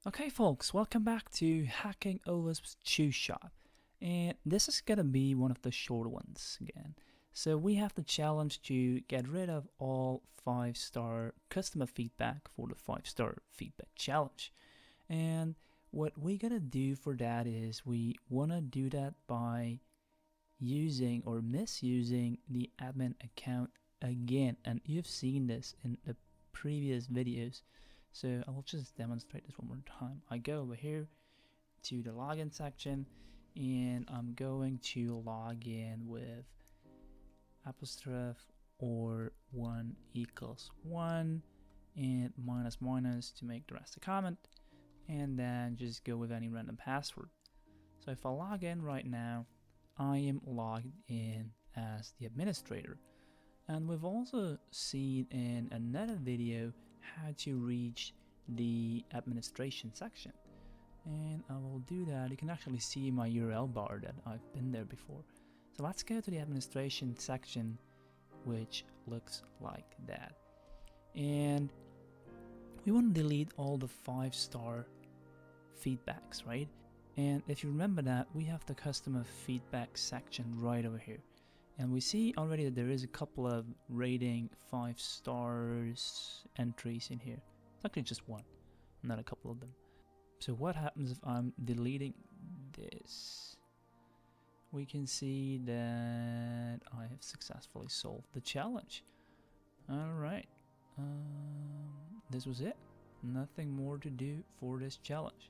Okay, folks, welcome back to Hacking OWASP's Choose Shot. And this is gonna be one of the short ones again. So we have the challenge to get rid of all 5-star customer feedback for the 5-star feedback challenge. And what we're gonna do for that is we wanna do that by using or misusing the admin account again. And you've seen this in the previous videos. So I'll just demonstrate this one more time. I go over here to the login section and I'm going to log in with apostrophe or 1 equals 1 and minus minus to make the rest a comment, and then just go with any random password. So if I log in right now, I am logged in as the administrator. And we've also seen in another video how to reach the administration section. And I will do that. You can actually see my URL bar that I've been there before. So let's go to the administration section, which looks like that. And we want to delete all the 5-star feedbacks, right? And if you remember that, we have the customer feedback section right over here. And we see already that there is a couple of rating 5 stars entries in here. It's actually just one, not a couple of them. So what happens if I'm deleting this? We can see that I have successfully solved the challenge. Alright, this was it. Nothing more to do for this challenge.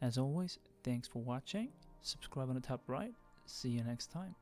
As always, thanks for watching. Subscribe on the top right. See you next time.